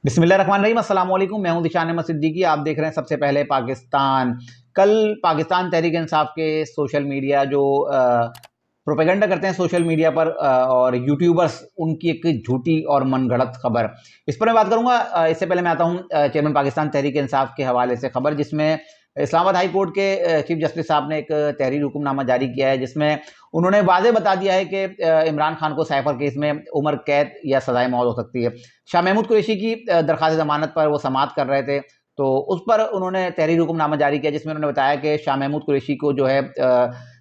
बिस्मिल्लाहिर्रहमानिर्रहीम अस्सलाम वालेकुम। मैं हूं दिशान अहमद सिद्दीकी। आप देख रहे हैं सबसे पहले पाकिस्तान। कल पाकिस्तान तहरीक इंसाफ के सोशल मीडिया जो प्रोपेगेंडा करते हैं सोशल मीडिया पर और यूट्यूबर्स, उनकी एक झूठी और मनगढ़ंत खबर, इस पर मैं बात करूंगा। इससे पहले मैं आता हूं चेयरमैन पाकिस्तान तहरीक इंसाफ के हवाले से खबर, जिसमें इस्लामाबाद हाई कोर्ट के चीफ जस्टिस साहब ने एक तहरीर हुक्मनामा जारी किया है, जिसमें उन्होंने वाज़े बता दिया है कि इमरान खान को साइफर केस में उम्र कैद या सजाए मौत हो सकती है। शाह महमूद कुरैशी की दरख्वास्त जमानत पर वो समाअत कर रहे थे, तो उस पर उन्होंने तहरीर हुक्मनामा जारी किया, जिसमें उन्होंने बताया कि शाह महमूद कुरैशी को जो है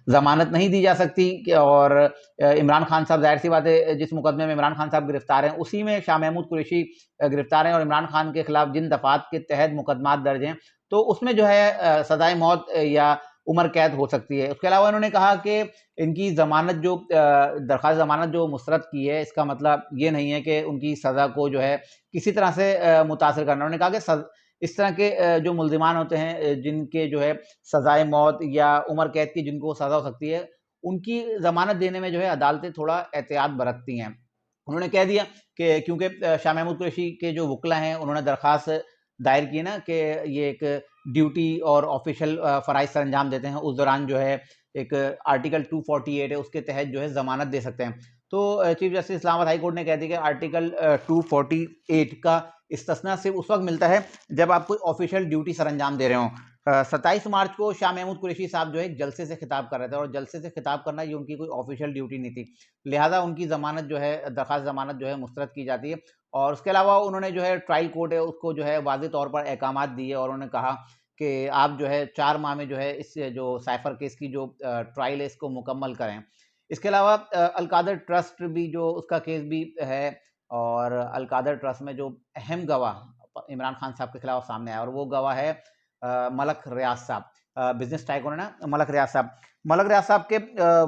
जमानत नहीं दी जा सकती और इमरान खान साहब, जाहिर सी बात है, जिस मुकदमे में इमरान खान साहब गिरफ्तार हैं उसी में शाह महमूद कुरैशी गिरफ्तार हैं और इमरान खान के खिलाफ जिन दफात के तहत मुकदमात दर्ज हैं, तो उसमें जो है सजाए मौत या उम्र कैद हो सकती है। उसके अलावा उन्होंने कहा कि इनकी जमानत जो दरख्वास्त जमानत जो मुस्तरद की है, इसका मतलब ये नहीं है कि उनकी सज़ा को जो है किसी तरह से मुतासर करना। उन्होंने कहा कि इस तरह के जो मुल्जिमान होते हैं, जिनके जो है सजाए मौत या उम्र कैद की जिनको सज़ा हो सकती है, उनकी ज़मानत देने में जो है अदालतें थोड़ा एहतियात बरतती हैं। उन्होंने कह दिया कि क्योंकि शाह महमूद कुरैशी के जो वकील हैं, उन्होंने दरख्वास्त दायर की ना कि ये एक ड्यूटी और ऑफिशियल फ़राइज़ सर अंजाम देते हैं, उस दौरान जो है एक आर्टिकल 248 है, उसके तहत जो है ज़मानत दे सकते हैं। तो chief justice Islamabad high court ने कह दिया कि आर्टिकल 248 का इस्तिस्ना सिर्फ उस वक्त मिलता है जब आप कोई ऑफिशियल ड्यूटी सर अंजाम दे रहे हों। 27 मार्च को शाह महमूद कुरैशी साहब जो है एक जलसे से खिताब कर रहे थे और जलसे से खिताब करना ये उनकी कोई ऑफिशियल ड्यूटी नहीं थी, लिहाजा उनकी ज़मानत जो है, दरख्वास्त ज़मानत जो है मुस्तरद की जाती है। और उसके अलावा उन्होंने जो है ट्रायल कोर्ट है उसको जो है वाज़ेह तौर पर अहकामात दिए और उन्होंने कहा कि आप जो है 4 माह में जो है इस जो साइफर केस की जो ट्रायल है इसको मुकम्मल करें। इसके अलावा अलकादर ट्रस्ट भी जो उसका केस भी है और अलकादर ट्रस्ट में जो अहम गवाह इमरान खान साहब के खिलाफ सामने आया और वो गवाह है मलक रियाज साहब, बिजनेस टाइकून है ना मलक रियाज साहब। मलक रियाज साहब के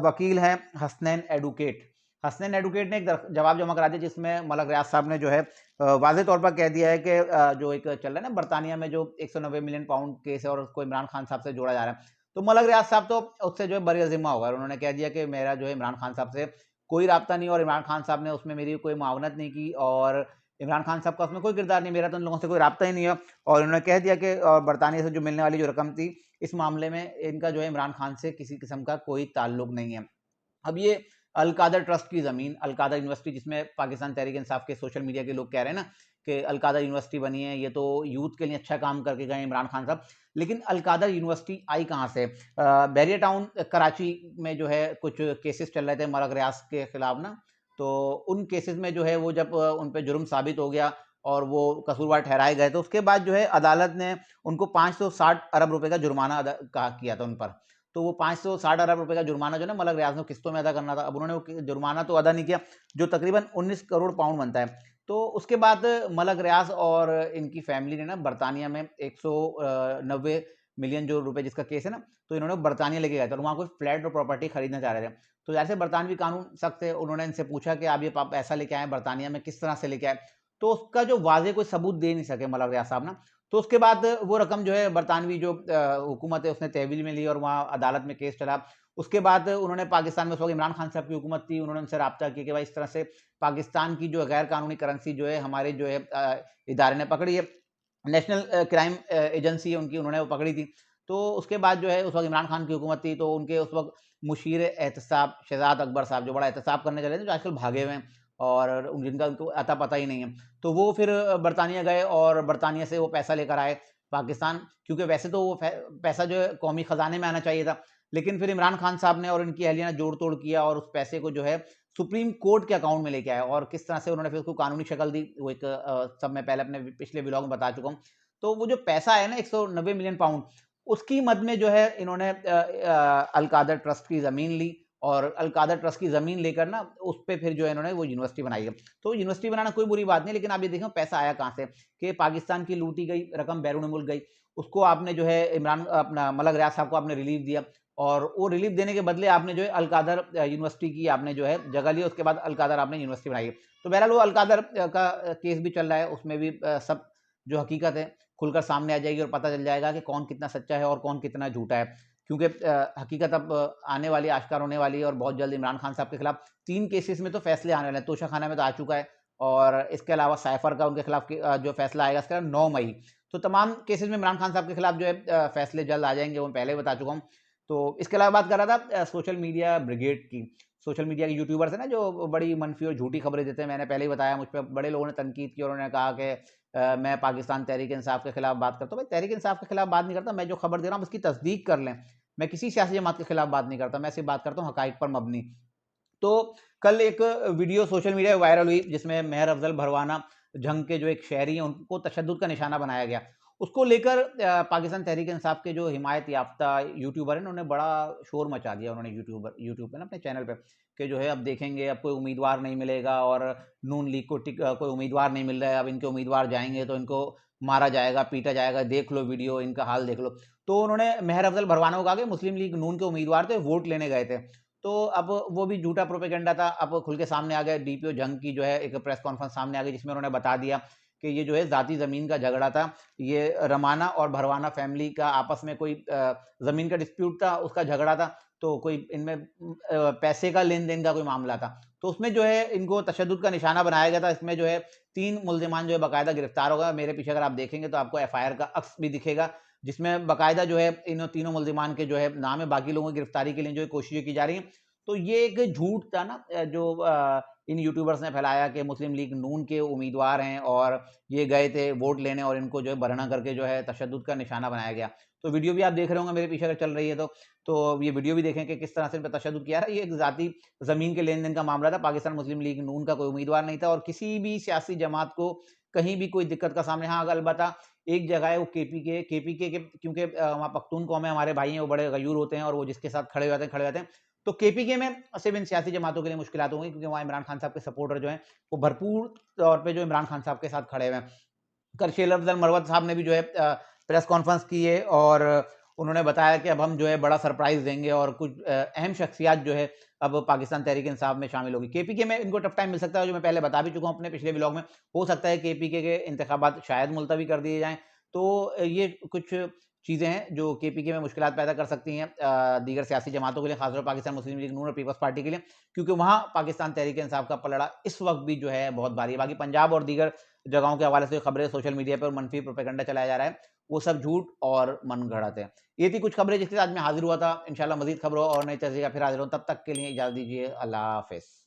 वकील हैं हसनैन एडवोकेट। हसनैन एडवोकेट ने एक जवाब जमा करा दिया, जिसमें मलक रियाज साहब ने जो है वाज़ेह तौर पर कह दिया है कि जो एक चल रहा है ना बरतानिया में जो 190 मिलियन पाउंड केस है और उसको इमरान खान साहब से जोड़ा जा रहा है, तो मलक रियाज साहब तो उससे जो है बरी ज़िम्मा होगा। उन्होंने कह दिया कि मेरा जो है इमरान खान साहब से कोई राब्ता नहीं और इमरान खान साहब ने उसमें मेरी कोई मुआवनत नहीं की और इमरान खान साहब का उसमें कोई किरदार नहीं, मेरा तो उन लोगों से कोई राब्ता ही नहीं है। और उन्होंने कह दिया कि और बरतानिया से जो मिलने वाली जो रकम थी, इस मामले में इनका जो है इमरान खान से किसी किस्म का कोई ताल्लुक नहीं है। अब ये अलकादर ट्रस्ट की ज़मीन, अलकादर यूनिवर्सिटी, जिसमें पाकिस्तान तहरीक इंसाफ के सोशल मीडिया के लोग कह रहे हैं ना कि अलकादर यूनिवर्सिटी बनी है, ये तो यूथ के लिए अच्छा काम करके गए इमरान खान साहब, लेकिन अलकादर यूनिवर्सिटी आई कहाँ से? बैरियर टाउन कराची में जो है कुछ केसेस चल रहे थे मलक रियाज के खिलाफ ना, तो उन केसेस में जो है वो जब उन पे जुर्म साबित हो गया और वो कसूरवार ठहराए गए, तो उसके बाद जो है अदालत ने उनको 560 अरब रुपए का जुर्माना अदा किया था उन पर। तो वो 560 अरब रुपए का जुर्माना जो है ना मलक रियाज ने किस्तों में अदा करना था। अब उन्होंने वो जुर्माना तो अदा नहीं किया, जो तकरीबन 19 करोड़ पाउंड बनता है। तो उसके बाद मलक रियाज और इनकी फैमिली ने ना बरतानिया में 190 मिलियन जो रुपए जिसका केस है ना, तो इन्होंने बरतानिया लेके गए थे और वहाँ कोई फ्लैट और प्रॉपर्टी खरीदना चाह रहे थे। तो जैसे बरतानवी कानून सख्त है, उन्होंने इनसे पूछा कि आप ये पैसा लेके आए बरतानिया में, किस तरह से लेके आए? तो उसका जो वाज़ेह कोई सबूत दे नहीं सके मलक रियाज साहब ना। तो उसके बाद वो रकम जो है बरतानवी जो हुकूमत है उसने तहवील में ली और वहाँ अदालत में केस चला। उसके बाद उन्होंने पाकिस्तान में उस वक़्त इमरान खान साहब की हुकूमत थी, उन्होंने उनसे राब्ता किया कि भाई इस तरह से पाकिस्तान की जो गैर कानूनी करेंसी जो है हमारे जो है इदारे ने पकड़ी है। नेशनल क्राइम एजेंसी है उनकी, उन्होंने वो पकड़ी थी। तो उसके बाद जो है उस वक़्त इमरान खान की हुकूमत थी, तो उनके उस वक़्त मुशीर एहतसाब शहज़ाद अकबर साहब जो बड़ा एहतसाब करने चले थे, जो आजकल भागे हुए हैं और जिनका उनको अता पता ही नहीं है। तो वो फिर बरतानिया गए और बरतानिया से वो पैसा लेकर आए पाकिस्तान, क्योंकि वैसे तो वो पैसा जो है कौमी ख़जाने में आना चाहिए था। लेकिन फिर इमरान खान साहब ने और इनकी अहलिया ने जोड़-तोड़ किया और उस पैसे को जो है सुप्रीम कोर्ट के अकाउंट में लेके आए और किस तरह से उन्होंने फिर उसको कानूनी शक्ल दी, वो एक सब मैं पहले अपने पिछले व्लॉग में बता चुका हूँ। तो वो जो पैसा है ना 190 मिलियन पाउंड, उसकी मद में जो है इन्होंने अलकादर ट्रस्ट की ज़मीन ली और अलकादर ट्रस्ट की ज़मीन लेकर ना उस पे फिर जो है इन्होंने वो यूनिवर्सिटी बनाई है। तो यूनिवर्सिटी बनाना कोई बुरी बात नहीं, लेकिन आप ये देखें पैसा आया कहाँ से कि पाकिस्तान की लूटी गई रकम बैरून मुल्क गई, उसको आपने जो है इमरान अपना मलक रियाज साहब को आपने रिलीफ दिया और वो रिलीफ देने के बदले आपने जो है अलकादर यूनिवर्सिटी की आपने जो है जगह ली, उसके बाद अलकादर आपने यूनिवर्सिटी बनाई है। तो बहरहाल वो अलकादर का केस भी चल रहा है, उसमें भी सब जो हकीकत है खुलकर सामने आ जाएगी और पता चल जाएगा कि कौन कितना सच्चा है और कौन कितना झूठा है, क्योंकि हकीकत अब आने वाली, आश्कार होने वाली है और बहुत जल्द इमरान खान साहब के खिलाफ 3 केसेस में तो फैसले आने वाले हैं। तोशाखाना में तो आ चुका है और इसके अलावा साइफर का उनके खिलाफ जो फैसला आएगा इसका 9 मई। तो तमाम केसेस में इमरान खान साहब के खिलाफ जो है फैसले जल्द आ जाएंगे, वो मैं पहले ही बता चुका हूँ। तो इसके अलावा बात कर रहा था सोशल मीडिया ब्रिगेड की। सोशल मीडिया के यूट्यूबर्स हैं ना जो बड़ी मनफी और झूठी खबरें देते हैं, मैंने पहले ही बताया, मुझ पर बड़े लोगों ने तनकीद की और उन्होंने कहा कि मैं पाकिस्तान तहरीक इंसाफ के खिलाफ बात करता हूँ। भाई तहरीक इंसाफ के खिलाफ बात नहीं करता, मैं जो खबर दे रहा हूँ उसकी तस्दीक कर लें। मैं किसी सियासी जमात के खिलाफ बात नहीं करता, मैं सिर्फ बात करता हूँ हकाइक पर मबनी। तो कल एक वीडियो सोशल मीडिया में वायरल हुई जिसमें मेहर अफजल भरवाना जंग के जो एक शहरी हैं उनको तशद्दुद का निशाना बनाया गया। उसको लेकर पाकिस्तान तहरीक इंसाफ के जो हिमायत याफ्ता यूट्यूबर हैं उन्होंने बड़ा शोर मचा दिया। उन्होंने यूट्यूब पे ना अपने चैनल पे कि जो है अब देखेंगे, अब कोई उम्मीदवार नहीं मिलेगा और नून लीग को कोई उम्मीदवार नहीं मिल रहा है, अब इनके उम्मीदवार जाएंगे तो इनको मारा जाएगा, पीटा जाएगा, देख लो वीडियो, इनका हाल देख लो। तो उन्होंने मेहर अफजल भरवाना को कहा कि मुस्लिम लीग नून के उम्मीदवार थे, वोट लेने गए थे। तो अब वो भी झूठा प्रोपेगेंडा था, अब खुल के सामने आ गया। डीपीओ जंग की जो है एक प्रेस कॉन्फ्रेंस सामने आ गई जिसमें उन्होंने बता दिया कि ये जो है जाती ज़मीन का झगड़ा था, ये रमाना और भरवाना फैमिली का आपस में कोई ज़मीन का डिस्प्यूट था, उसका झगड़ा था। तो कोई इनमें पैसे का लेन देन का कोई मामला था, तो उसमें जो है इनको तशद्दुद का निशाना बनाया गया था। इसमें जो है 3 मुल्जिमान जो है बाकायदा गिरफ्तार हो गए। मेरे पीछे अगर आप देखेंगे तो आपको एफआईआर का अक्स भी दिखेगा जिसमें बाकायदा जो है इन तीनों मुल्जिमान के जो है नाम है। बाकी लोगों की गिरफ्तारी के लिए जो है कोशिशें की जा रही हैं। तो ये एक झूठ था ना जो इन यूट्यूबर्स ने फैलाया कि मुस्लिम लीग नून के उम्मीदवार हैं और ये गए थे वोट लेने और इनको जो है बरहना करके जो है तशद्दुद का निशाना बनाया गया। तो वीडियो भी आप देख रहे होंगे मेरे पीछे अगर चल रही है तो ये वीडियो भी देखें कि किस तरह से इन पर तशद्दुद किया है। ये एक जाती ज़मीन के लेन देन का मामला था। पाकिस्तान मुस्लिम लीग नून का कोई उम्मीदवार नहीं था और किसी भी सियासी जमात को कहीं भी कोई दिक्कत का सामने, हाँ अलबत्ता एक जगह है वो केपीके के, क्योंकि वहाँ पख्तून कौम है, हमारे भाई हैं, वो बड़े गयूर होते हैं और वो जिसके साथ खड़े हो जाते हैं। तो केपीके में सिर्फ इन सियासी जमातों के लिए मुश्किलात होंगी क्योंकि वहाँ इमरान खान साहब के सपोर्टर जो हैं वो भरपूर तौर पे जो इमरान खान साहब के साथ खड़े हुए हैं। कल शेर अफजल मरवत साहब ने भी जो है प्रेस कॉन्फ्रेंस की है और उन्होंने बताया कि अब हम जो है बड़ा सरप्राइज देंगे और कुछ अहम शख्सियात जो है अब पाकिस्तान तहरीक इंसाफ में शामिल होगी। केपीके में इनको टफ टाइम मिल सकता है, जो मैं पहले बता भी चुका हूँ अपने पिछले व्लॉग में। हो सकता है केपीके के इंतखाबात शायद मुलतवी कर दिए जाएं। तो ये कुछ चीज़ें हैं जो केपीके में मुश्किलात पैदा कर सकती हैं दीगर सियासी जमातों के लिए, खासतौर पर पाकिस्तान मुस्लिम लीग नून और पीपल्स पार्टी के लिए, क्योंकि वहाँ पाकिस्तान तहरीक इंसाफ का पलड़ा इस वक्त भी जो है बहुत भारी है। बाकी पंजाब और दीगर जगहों के हवाले से खबरें सोशल मीडिया पर मनफी प्रोपेगेंडा चलाया जा रहा है, वो सब झूठ और मन गढ़ंत है। ये थी कुछ खबरें जिसके साथ मैं हाजिर हुआ था। इंशाल्लाह मजीद खबरों और नई तस्वीर फिर हाजिर हूँ, तब तक के लिए इजाज़त दीजिए। अल्लाह हाफिज़।